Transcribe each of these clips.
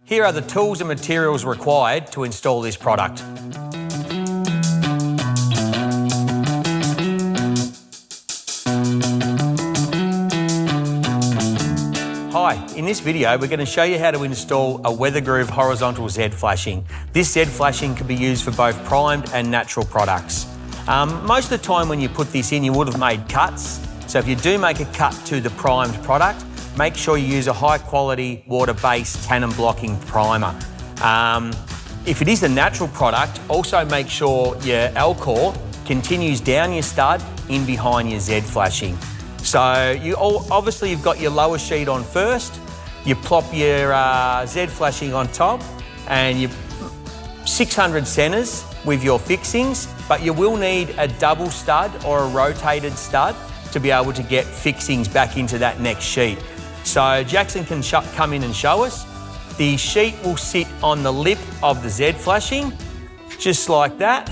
Here are the tools and materials required to install this product. Hi, in this video we're going to show you how to install a Weathergroove horizontal Z flashing. This Z flashing can be used for both primed and natural products. Most of the time when you put this in you would have made cuts, so if you do make a cut to the primed product, make sure you use a high quality water-based tannin blocking primer. If it is a natural product, also make sure your L-core continues down your stud in behind your Z flashing. So obviously you've got your lower sheet on first, you plop your Z flashing on top and you 600 centres with your fixings, but you will need a double stud or a rotated stud to be able to get fixings back into that next sheet. So Jackson can come in and show us. The sheet will sit on the lip of the Z flashing, just like that.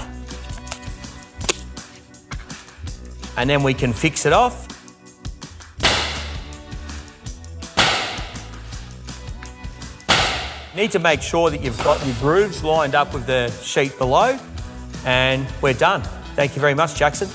And then we can fix it off. You need to make sure that you've got your grooves lined up with the sheet below, and we're done. Thank you very much, Jackson.